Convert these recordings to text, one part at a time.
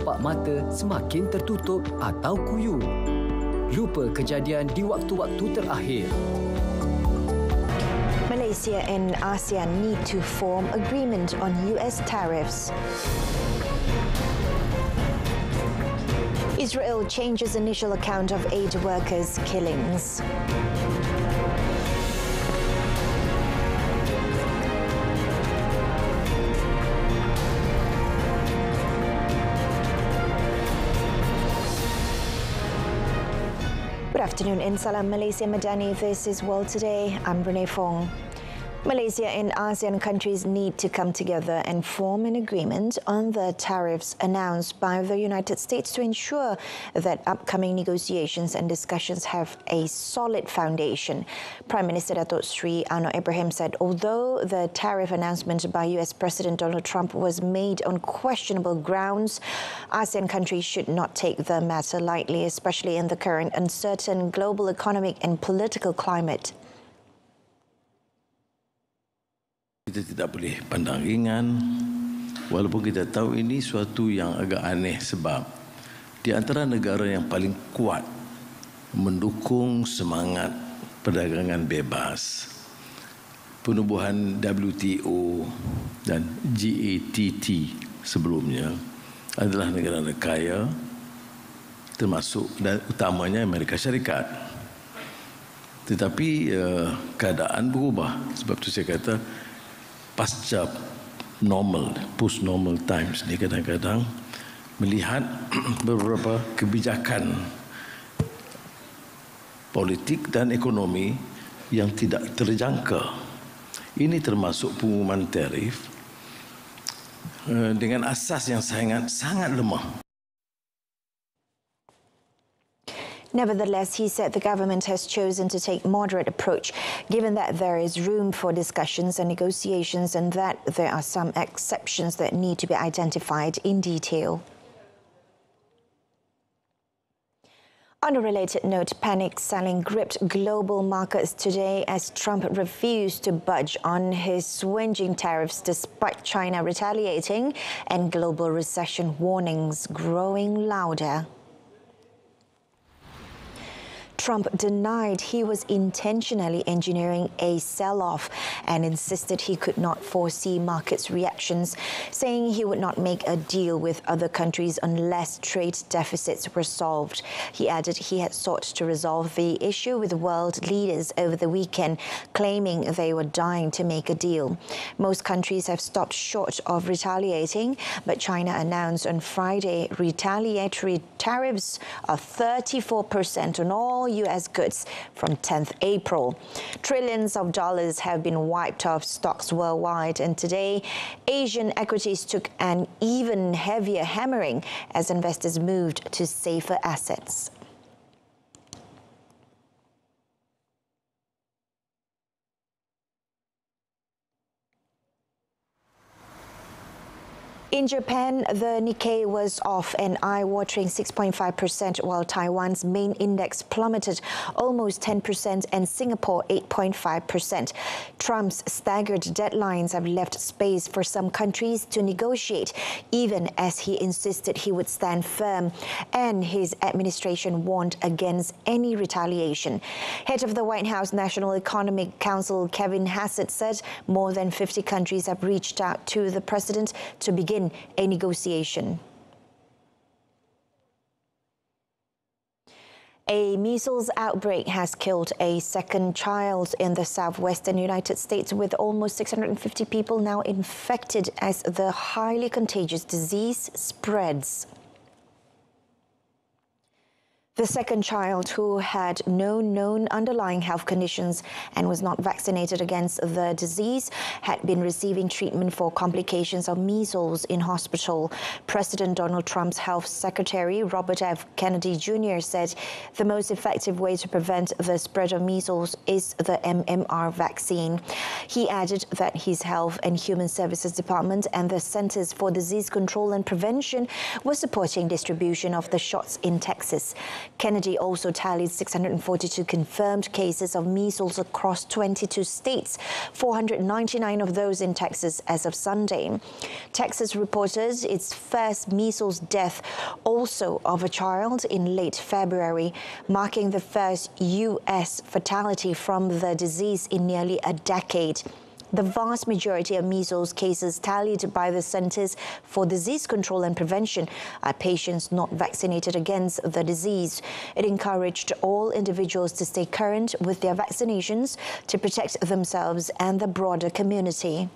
tapak mata semakin tertutup atau kuyup. Lupa kejadian di waktu-waktu terakhir. Malaysia and ASEAN need to form agreement on US tariffs. Israel changes initial account of aid workers' killings. Good afternoon in Salam Malaysia Madani. This is World Today. I'm Renee Fong. Malaysia and ASEAN countries need to come together and form an agreement on the tariffs announced by the United States to ensure that upcoming negotiations and discussions have a solid foundation. Prime Minister Datuk Sri Anwar Ibrahim said although the tariff announcement by US President Donald Trump was made on questionable grounds, ASEAN countries should not take the matter lightly, especially in the current uncertain global economic and political climate. Kita tidak boleh pandang ringan, walaupun kita tahu ini suatu yang agak aneh sebab di antara negara yang paling kuat mendukung semangat perdagangan bebas, penubuhan WTO dan GATT sebelumnya adalah negara-negara kaya, termasuk dan utamanya Amerika Syarikat. Tetapi keadaan berubah, sebab itu saya kata pasca normal, post-normal times ni kadang-kadang melihat beberapa kebijakan politik dan ekonomi yang tidak terjangka. Ini termasuk pengumuman tarif dengan asas yang sangat lemah. Nevertheless, he said the government has chosen to take moderate approach, given that there is room for discussions and negotiations and that there are some exceptions that need to be identified in detail. On a related note, panic selling gripped global markets today as Trump refused to budge on his swinging tariffs despite China retaliating and global recession warnings growing louder. Trump denied he was intentionally engineering a sell-off and insisted he could not foresee markets' reactions, saying he would not make a deal with other countries unless trade deficits were solved. He added he had sought to resolve the issue with world leaders over the weekend, claiming they were dying to make a deal. Most countries have stopped short of retaliating, but China announced on Friday retaliatory tariffs of 34% on all US goods from 10th April. Trillions of dollars have been wiped off stocks worldwide, and today Asian equities took an even heavier hammering as investors moved to safer assets. In Japan, the Nikkei was off an eye-watering 6.5%, while Taiwan's main index plummeted almost 10% and Singapore 8.5%. Trump's staggered deadlines have left space for some countries to negotiate, even as he insisted he would stand firm, and his administration warned against any retaliation. Head of the White House National Economic Council, Kevin Hassett, said more than 50 countries have reached out to the president to begin a negotiation. A measles outbreak has killed a second child in the southwestern United States, with almost 650 people now infected as the highly contagious disease spreads. The second child, who had no known underlying health conditions and was not vaccinated against the disease, had been receiving treatment for complications of measles in hospital. President Donald Trump's health secretary, Robert F. Kennedy Jr., said the most effective way to prevent the spread of measles is the MMR vaccine. He added that his Health and Human Services Department and the Centers for Disease Control and Prevention were supporting distribution of the shots in Texas. Kennedy also tallied 642 confirmed cases of measles across 22 states, 499 of those in Texas as of Sunday. Texas reported its first measles death, also of a child, in late February, marking the first U.S. fatality from the disease in nearly a decade. The vast majority of measles cases tallied by the Centers for Disease Control and Prevention are patients not vaccinated against the disease. It encouraged all individuals to stay current with their vaccinations to protect themselves and the broader community.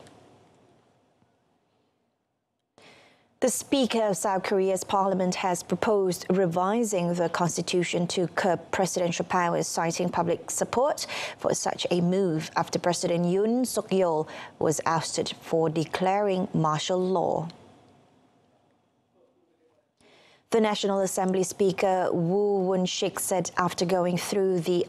The Speaker of South Korea's parliament has proposed revising the constitution to curb presidential powers, citing public support for such a move after President Yoon Suk-yeol was ousted for declaring martial law. The National Assembly Speaker Woo Won-shik said after going through the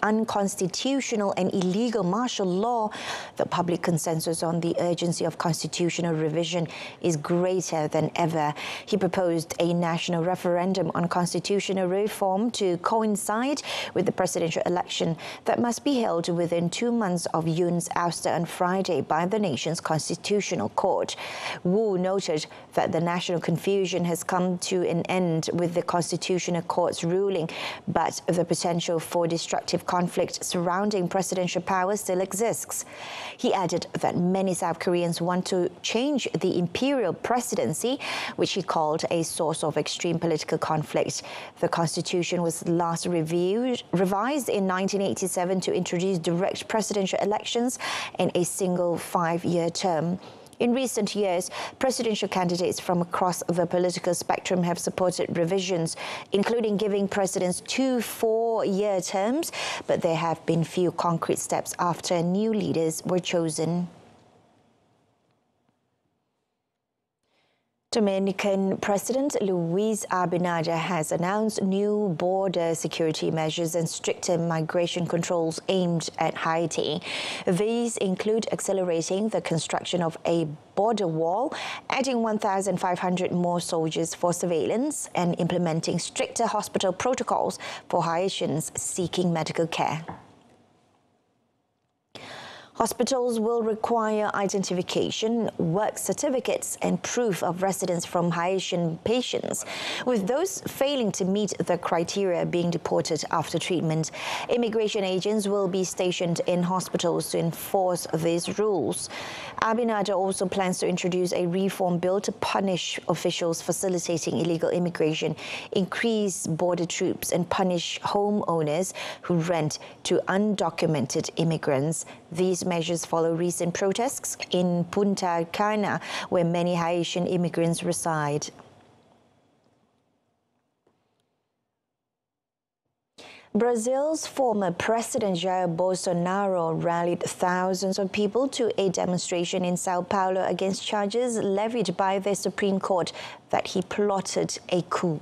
unconstitutional and illegal martial law, the public consensus on the urgency of constitutional revision is greater than ever. He proposed a national referendum on constitutional reform to coincide with the presidential election that must be held within 2 months of Yoon's ouster on Friday by the nation's constitutional court. Woo noted that the national confusion has come to an end with the constitutional court's ruling, but the potential for destructive conflict surrounding presidential power still exists. He added that many South Koreans want to change the imperial presidency, which he called a source of extreme political conflict. The constitution was last revised in 1987 to introduce direct presidential elections in a single 5-year term. In recent years, presidential candidates from across the political spectrum have supported revisions, including giving presidents 2 4-year terms, but there have been few concrete steps after new leaders were chosen. Dominican President Luis Abinader has announced new border security measures and stricter migration controls aimed at Haiti. These include accelerating the construction of a border wall, adding 1,500 more soldiers for surveillance, and implementing stricter hospital protocols for Haitians seeking medical care. Hospitals will require identification, work certificates, and proof of residence from Haitian patients, with those failing to meet the criteria being deported after treatment. Immigration agents will be stationed in hospitals to enforce these rules. Abinader also plans to introduce a reform bill to punish officials facilitating illegal immigration, increase border troops, and punish homeowners who rent to undocumented immigrants. These measures follow recent protests in Punta Cana, where many Haitian immigrants reside. Brazil's former President Jair Bolsonaro rallied thousands of people to a demonstration in Sao Paulo against charges levied by the Supreme Court that he plotted a coup.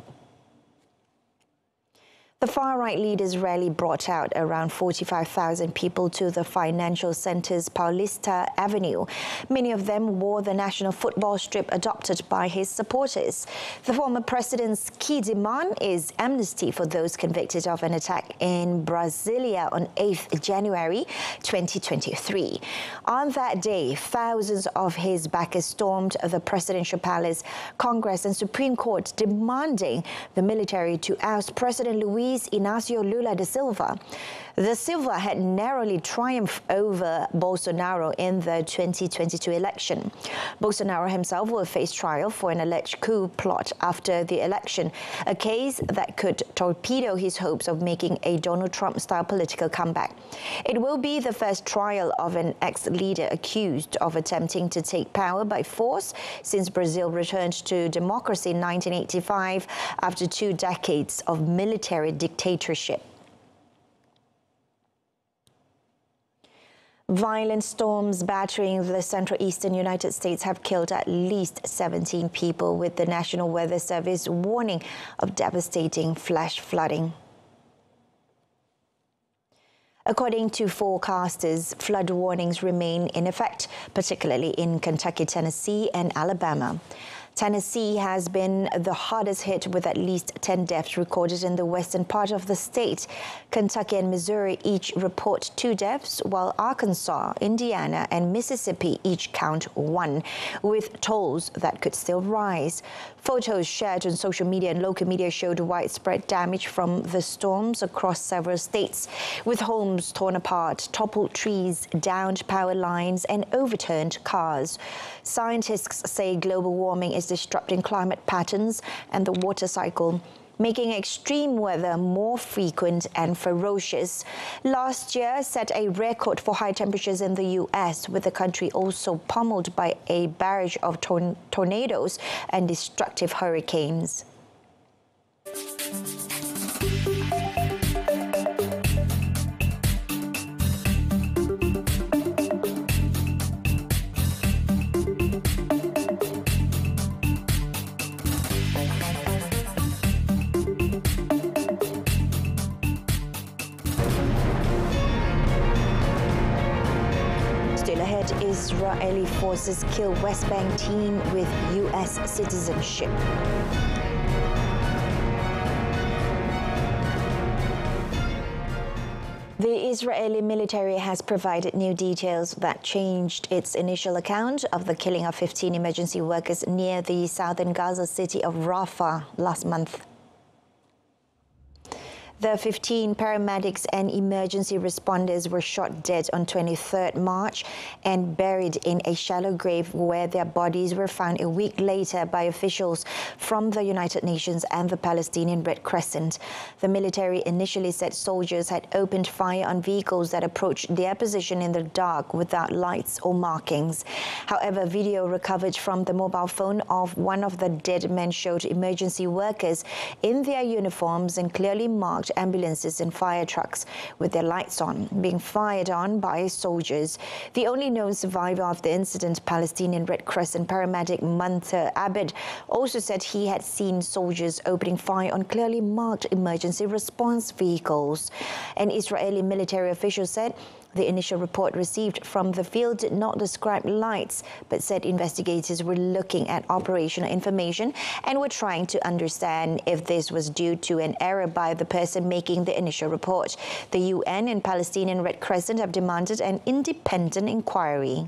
The far-right leaders' rally brought out around 45,000 people to the financial center's Paulista Avenue. Many of them wore the national football strip adopted by his supporters. The former president's key demand is amnesty for those convicted of an attack in Brasilia on 8th January 2023. On that day, thousands of his backers stormed the presidential palace, Congress and Supreme Court, demanding the military to oust President Luis Inácio Lula da Silva. Da Silva had narrowly triumphed over Bolsonaro in the 2022 election. Bolsonaro himself will face trial for an alleged coup plot after the election, a case that could torpedo his hopes of making a Donald Trump-style political comeback. It will be the first trial of an ex-leader accused of attempting to take power by force since Brazil returned to democracy in 1985 after 2 decades of military dictatorship. Violent storms battering the central eastern United States have killed at least 17 people, with the National Weather Service warning of devastating flash flooding. According to forecasters, flood warnings remain in effect, particularly in Kentucky, Tennessee, and Alabama. Tennessee has been the hardest hit with at least 10 deaths recorded in the western part of the state. Kentucky and Missouri each report 2 deaths, while Arkansas, Indiana and Mississippi each count 1, with tolls that could still rise. Photos shared on social media and local media showed widespread damage from the storms across several states, with homes torn apart, toppled trees, downed power lines and overturned cars. Scientists say global warming is disrupting climate patterns and the water cycle, making extreme weather more frequent and ferocious. Last year set a record for high temperatures in the U.S., with the country also pummeled by a barrage of tornadoes and destructive hurricanes. Still ahead, Israeli forces kill West Bank teen with U.S. citizenship. The Israeli military has provided new details that changed its initial account of the killing of 15 emergency workers near the southern Gaza city of Rafah last month. The 15 paramedics and emergency responders were shot dead on 23rd March and buried in a shallow grave where their bodies were found a week later by officials from the United Nations and the Palestinian Red Crescent. The military initially said soldiers had opened fire on vehicles that approached their position in the dark without lights or markings. However, video recovered from the mobile phone of one of the dead men showed emergency workers in their uniforms and clearly marked ambulances and fire trucks with their lights on, being fired on by soldiers. The only known survivor of the incident, Palestinian Red Crescent paramedic Munter Abed, also said he had seen soldiers opening fire on clearly marked emergency response vehicles. An Israeli military official said the initial report received from the field did not describe lights, but said investigators were looking at operational information and were trying to understand if this was due to an error by the person making the initial report. The UN and Palestinian Red Crescent have demanded an independent inquiry.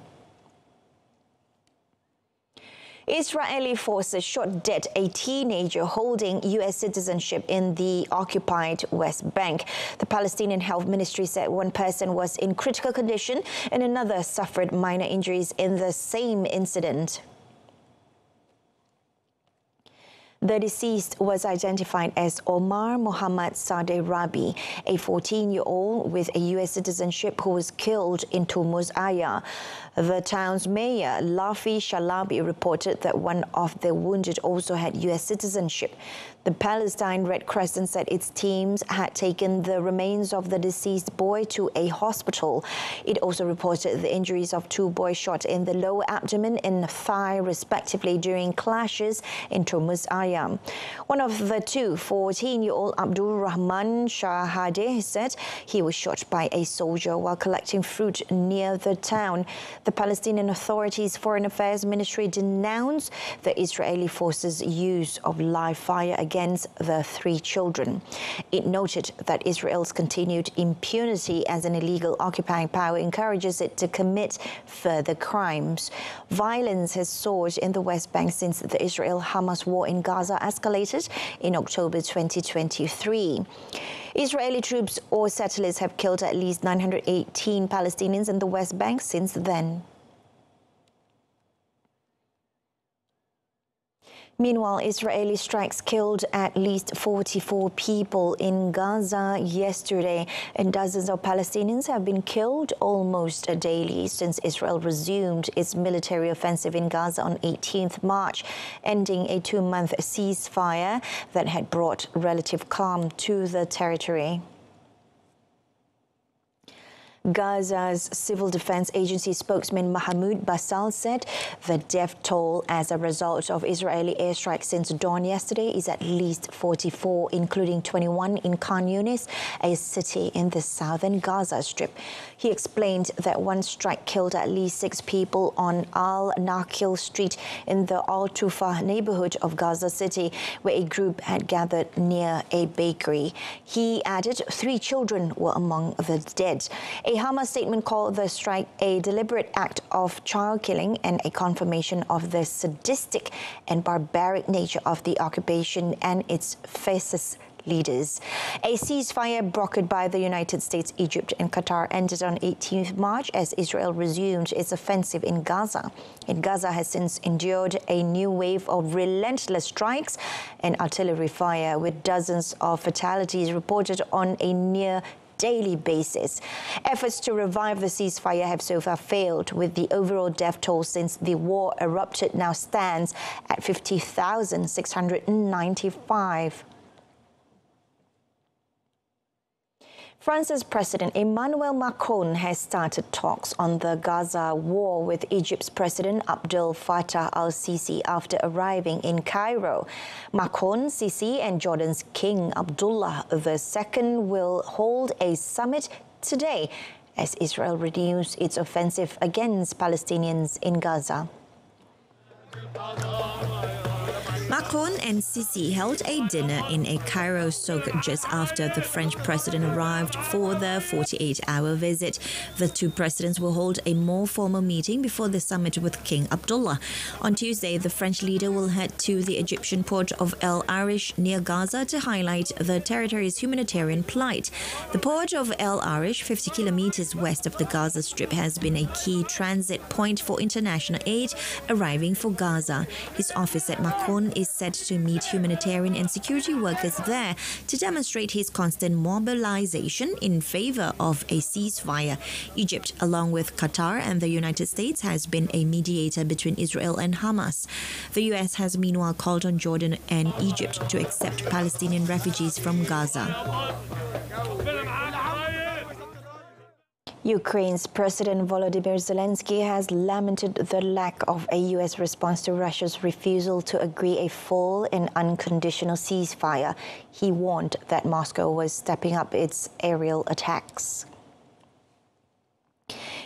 Israeli forces shot dead a teenager holding U.S. citizenship in the occupied West Bank. The Palestinian Health Ministry said one person was in critical condition and another suffered minor injuries in the same incident. The deceased was identified as Omar Mohammad Sadeh Rabi, a 14-year-old with a U.S. citizenship who was killed in Turmuz Aya. The town's mayor, Lafi Shalabi, reported that one of the wounded also had U.S. citizenship. The Palestine Red Crescent said its teams had taken the remains of the deceased boy to a hospital. It also reported the injuries of 2 boys shot in the lower abdomen and thigh, respectively, during clashes in Turmuz Aya. One of the 2, 14-year-old Abdul Rahman Shahadeh, said he was shot by a soldier while collecting fruit near the town. The Palestinian Authority's Foreign Affairs Ministry denounced the Israeli forces' use of live fire against the 3 children. It noted that Israel's continued impunity as an illegal occupying power encourages it to commit further crimes. Violence has soared in the West Bank since the Israel-Hamas war in Gaza escalated in October 2023. Israeli troops or settlers have killed at least 918 Palestinians in the West Bank since then. Meanwhile, Israeli strikes killed at least 44 people in Gaza yesterday, and dozens of Palestinians have been killed almost daily since Israel resumed its military offensive in Gaza on 18th March, ending a 2-month ceasefire that had brought relative calm to the territory. Gaza's Civil Defense Agency spokesman Mahmoud Basal said the death toll as a result of Israeli airstrikes since dawn yesterday is at least 44, including 21 in Khan Yunis, a city in the southern Gaza Strip. He explained that one strike killed at least 6 people on Al-Nakil Street in the Al-Tufa neighborhood of Gaza City, where a group had gathered near a bakery. He added 3 children were among the dead. A Hamas statement called the strike a deliberate act of child killing and a confirmation of the sadistic and barbaric nature of the occupation and its fascist leaders. A ceasefire brokered by the United States, Egypt and Qatar ended on 18th March as Israel resumed its offensive in Gaza. And Gaza has since endured a new wave of relentless strikes and artillery fire, with dozens of fatalities reported on a near daily basis. Efforts to revive the ceasefire have so far failed, with the overall death toll since the war erupted now stands at 50,695. France's President Emmanuel Macron has started talks on the Gaza war with Egypt's President Abdel Fattah al-Sisi after arriving in Cairo. Macron, Sisi and Jordan's King Abdullah II will hold a summit today as Israel renews its offensive against Palestinians in Gaza. Macron and Sisi held a dinner in a Cairo souk just after the French president arrived for the 48-hour visit. The two presidents will hold a more formal meeting before the summit with King Abdullah. On Tuesday, the French leader will head to the Egyptian port of El Arish near Gaza to highlight the territory's humanitarian plight. The port of El Arish, 50 kilometers west of the Gaza Strip, has been a key transit point for international aid arriving for Gaza. His office at Macron is set to meet humanitarian and security workers there to demonstrate his constant mobilization in favor of a ceasefire. Egypt, along with Qatar and the United States, has been a mediator between Israel and Hamas. The US has meanwhile called on Jordan and Egypt to accept Palestinian refugees from Gaza. Ukraine's President Volodymyr Zelensky has lamented the lack of a U.S. response to Russia's refusal to agree a full and unconditional ceasefire. He warned that Moscow was stepping up its aerial attacks.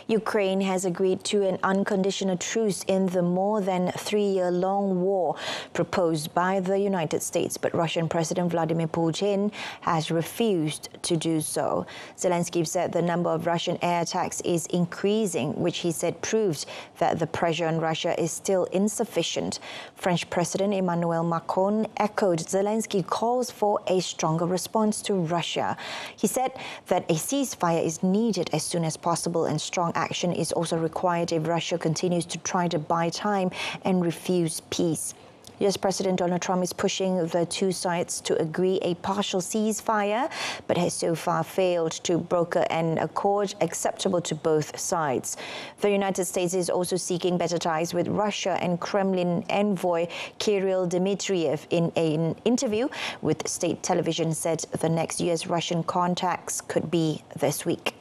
Ukraine has agreed to an unconditional truce in the more than 3-year-long war proposed by the United States, but Russian President Vladimir Putin has refused to do so. Zelensky said the number of Russian air attacks is increasing, which he said proves that the pressure on Russia is still insufficient. French President Emmanuel Macron echoed Zelensky's calls for a stronger response to Russia. He said that a ceasefire is needed as soon as possible and strong action is also required if Russia continues to try to buy time and refuse peace. US President Donald Trump is pushing the two sides to agree a partial ceasefire, but has so far failed to broker an accord acceptable to both sides. The United States is also seeking better ties with Russia, and Kremlin envoy Kirill Dmitriev, in an interview with state television, said the next US-Russian contacts could be this week.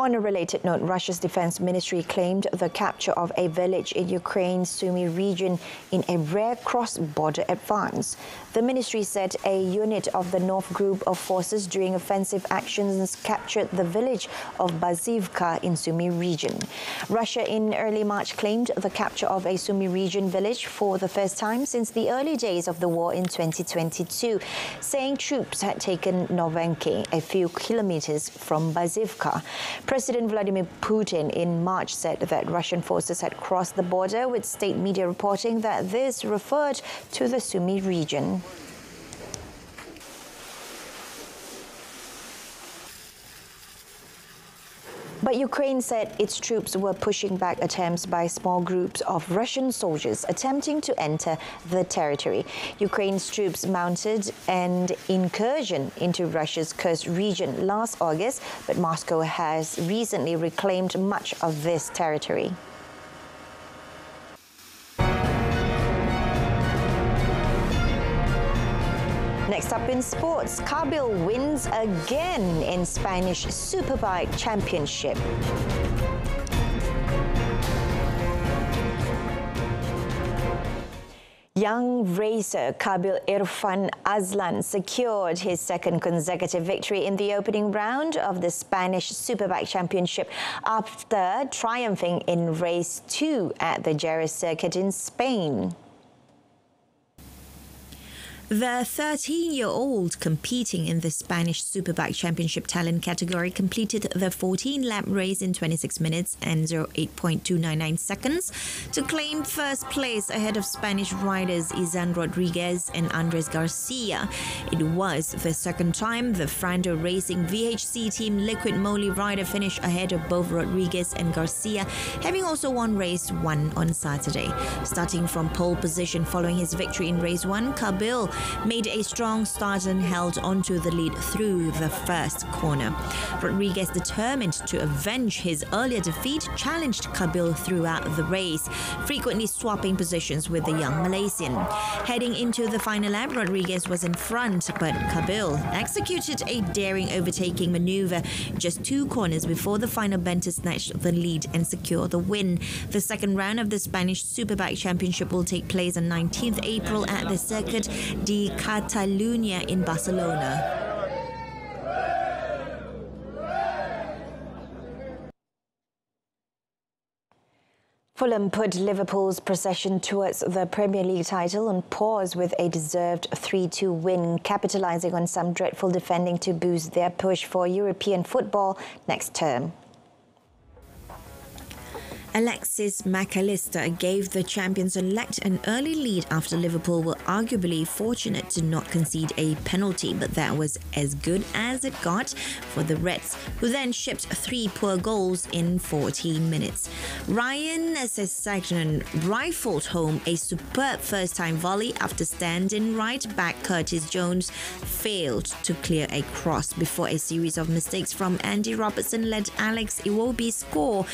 On a related note, Russia's defense ministry claimed the capture of a village in Ukraine's Sumy region in a rare cross-border advance. The ministry said a unit of the North Group of forces during offensive actions captured the village of Bazivka in Sumy region. Russia in early March claimed the capture of a Sumy region village for the first time since the early days of the war in 2022, saying troops had taken Novenki, a few kilometers from Bazivka. President Vladimir Putin in March said that Russian forces had crossed the border, with state media reporting that this referred to the Sumy region. But Ukraine said its troops were pushing back attempts by small groups of Russian soldiers attempting to enter the territory. Ukraine's troops mounted an incursion into Russia's Kursk region last August, but Moscow has recently reclaimed much of this territory. Next up in sports, Kabil wins again in Spanish Superbike Championship. Young racer Kabil Irfan Azlan secured his second consecutive victory in the opening round of the Spanish Superbike Championship after triumphing in race 2 at the Jerez circuit in Spain. The 13-year-old competing in the Spanish Superbike Championship talent category completed the 14-lap race in 26 minutes and 08.299 seconds to claim first place ahead of Spanish riders Izan Rodriguez and Andres Garcia. It was the second time the Frando Racing VHC team Liquid Moly rider finished ahead of both Rodriguez and Garcia, having also won race 1 on Saturday. Starting from pole position following his victory in race 1, Kabil made a strong start and held onto the lead through the first corner. Rodriguez, determined to avenge his earlier defeat, challenged Kabil throughout the race, frequently swapping positions with the young Malaysian. Heading into the final lap, Rodriguez was in front, but Kabil executed a daring overtaking maneuver just 2 corners before the final bend to snatch the lead and secure the win. The second round of the Spanish Superbike Championship will take place on 19th April at the Circuit de Catalunya in Barcelona. Fulham put Liverpool's procession towards the Premier League title on pause with a deserved 3-2 win, capitalising on some dreadful defending to boost their push for European football next term. Alexis McAllister gave the champions-elect an early lead after Liverpool were arguably fortunate to not concede a penalty, but that was as good as it got for the Reds, who then shipped 3 poor goals in 14 minutes. Ryan Sessegnon rifled home a superb first-time volley after stand-in right-back Curtis Jones failed to clear a cross before a series of mistakes from Andy Robertson led Alex Iwobi score.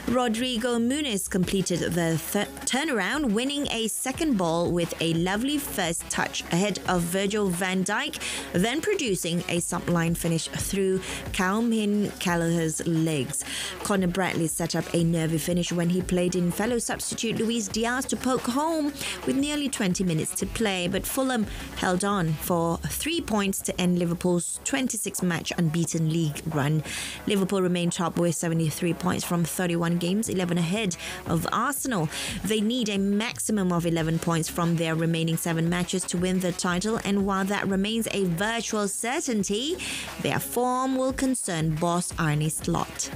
Rodrigo Muniz completed the turnaround, winning a second ball with a lovely first touch ahead of Virgil van Dijk, then producing a subline finish through Kaum-Min Kelleher's legs. Conor Bradley set up a nervy finish when he played in fellow substitute Luis Diaz to poke home with nearly 20 minutes to play, but Fulham held on for 3 points to end Liverpool's 26-match unbeaten league run. Liverpool remained top with 73 points from 31 games, 11 ahead of Arsenal. They need a maximum of 11 points from their remaining 7 matches to win the title, and while that remains a virtual certainty, their form will concern boss Arne Slot.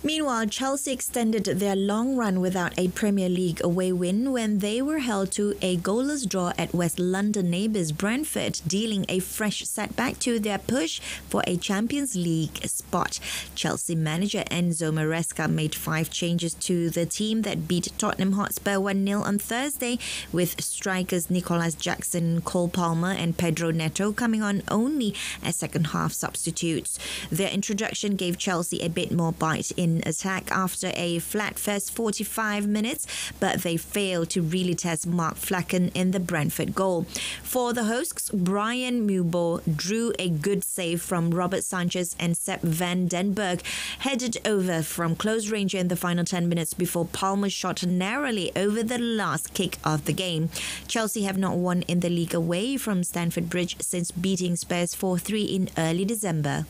Meanwhile, Chelsea extended their long run without a Premier League away win when they were held to a goalless draw at West London neighbours Brentford, dealing a fresh setback to their push for a Champions League spot. Chelsea manager Enzo Maresca made 5 changes to the team that beat Tottenham Hotspur 1-0 on Thursday, with strikers Nicolas Jackson, Cole Palmer and Pedro Neto coming on only as second-half substitutes. Their introduction gave Chelsea a bit more bite in attack after a flat first 45 minutes, but they failed to really test Mark Flacken in the Brentford goal. For the hosts, Brian Mubo drew a good save from Robert Sanchez, and Sepp van den Berg headed over from close range in the final 10 minutes before Palmer shot narrowly over the last kick of the game. Chelsea have not won in the league away from Stamford Bridge since beating Spurs 4-3 in early December.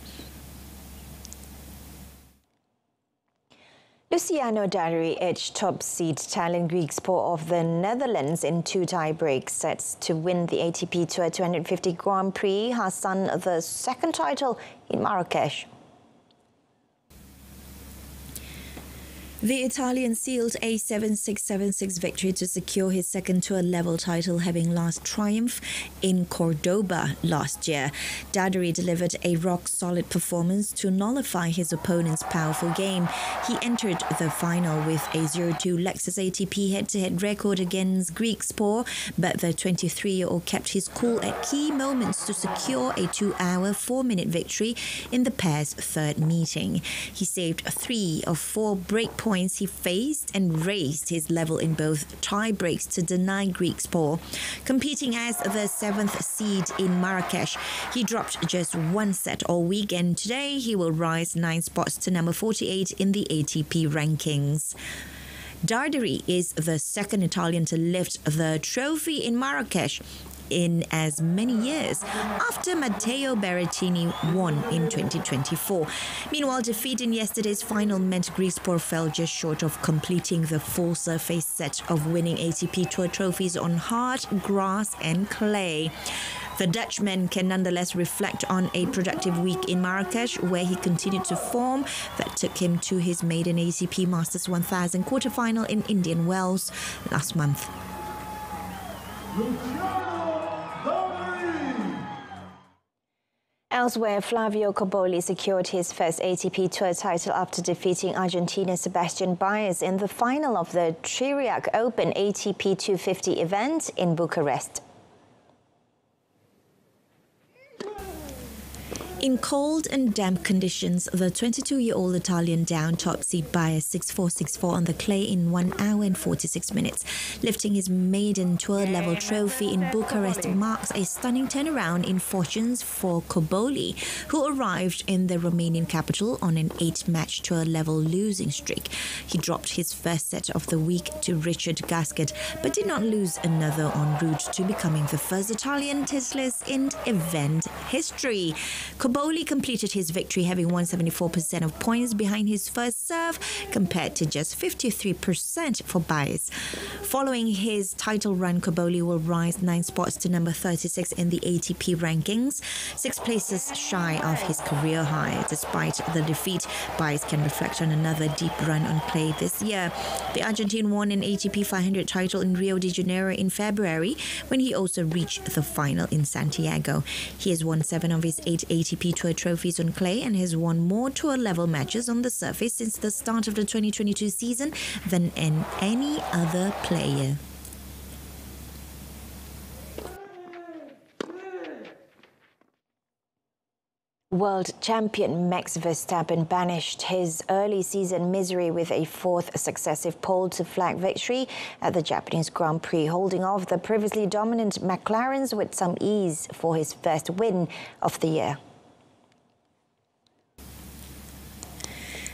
Luciano Daleri edged top seed Talent Griekspoor of the Netherlands in 2 tie-break sets to win the ATP Tour 250 Grand Prix, Hassan the second title in Marrakesh. The Italian sealed a 7-6, 7-6 victory to secure his second tour-level title, having last triumph in Cordoba last year. Daleri delivered a rock-solid performance to nullify his opponent's powerful game. He entered the final with a 0-2 Lexus ATP head-to-head record against Griekspoor, but the 23-year-old kept his cool at key moments to secure a 2-hour, 4-minute victory in the pair's third meeting. He saved 3 of 4 breakpoints points he faced and raised his level in both tie breaks to deny Greek spoil. Competing as the 7th seed in Marrakesh, he dropped just one set all week, and today he will rise 9 spots to number 48 in the ATP rankings. Darderi is the second Italian to lift the trophy in Marrakesh in as many years, after Matteo Berrettini won in 2024. Meanwhile, defeat in yesterday's final meant Griekspoor fell just short of completing the full surface set of winning ATP Tour trophies on hard, grass and clay. The Dutchman can nonetheless reflect on a productive week in Marrakesh, where he continued to form that took him to his maiden ATP Masters 1000 quarterfinal in Indian Wells last month. Elsewhere, Flavio Cobolli secured his first ATP Tour title after defeating Argentina's Sebastian Baez in the final of the Tririac Open ATP 250 event in Bucharest. In cold and damp conditions, the 22-year-old Italian downed top seed Baez 6-4, 6-4 on the clay in 1 hour and 46 minutes. Lifting his maiden tour-level trophy in Bucharest marks a stunning turnaround in fortunes for Cobolli, who arrived in the Romanian capital on an 8-match tour-level losing streak. He dropped his first set of the week to Richard Gasquet, but did not lose another en route to becoming the first Italian titleist in event history. Cobolli completed his victory having won 74% of points behind his first serve, compared to just 53% for Baez. Following his title run, Cobolli will rise 9 spots to number 36 in the ATP rankings, 6 places shy of his career high. Despite the defeat, Baez can reflect on another deep run on clay this year. The Argentine won an ATP 500 title in Rio de Janeiro in February, when he also reached the final in Santiago. He has won 7 of his 8 ATP Tour trophies on clay and has won more tour-level matches on the surface since the start of the 2022 season than any other player. World champion Max Verstappen banished his early season misery with a 4th successive pole-to-flag victory at the Japanese Grand Prix, holding off the previously dominant McLarens with some ease for his first win of the year.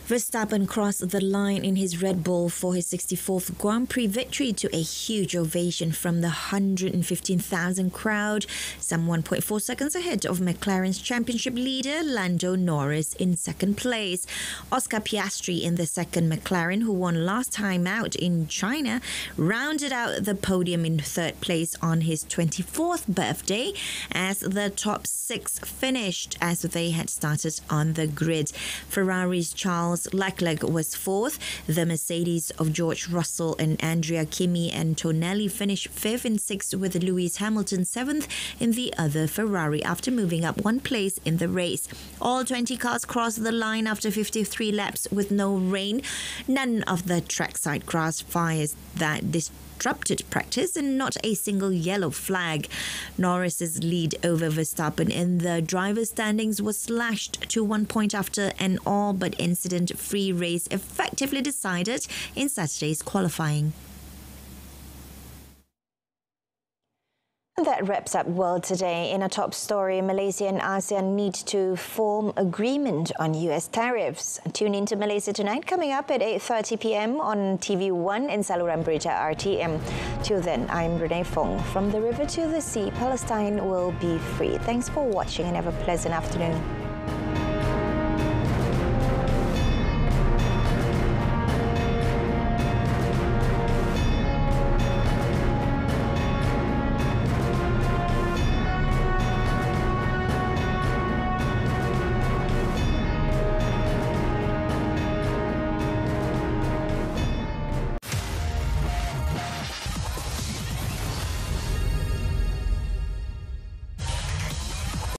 Verstappen crossed the line in his Red Bull for his 64th Grand Prix victory to a huge ovation from the 115,000 crowd, some 1.4 seconds ahead of McLaren's championship leader Lando Norris in second place. Oscar Piastri in the second McLaren, who won last time out in China, rounded out the podium in third place on his 24th birthday as the top 6 finished as they had started on the grid. Ferrari's Charles Leclerc was 4th. The Mercedes of George Russell and Andrea Kimi and Antonelli finished 5th and 6th, with Lewis Hamilton 7th in the other Ferrari after moving up 1 place in the race. All 20 cars crossed the line after 53 laps with no rain. None of the trackside grass fires that disrupted practice, and not a single yellow flag. Norris's lead over Verstappen in the driver's standings was slashed to 1 point after an all but incident-free race effectively decided in Saturday's qualifying. That wraps up World Today. In a top story, Malaysia and ASEAN need to form agreement on US tariffs. Tune in to Malaysia Tonight, coming up at 8:30 p.m. on TV1 in saluran Berita RTM. Till then, I'm Renee Fong. From the river to the sea, Palestine will be free. Thanks for watching and have a pleasant afternoon.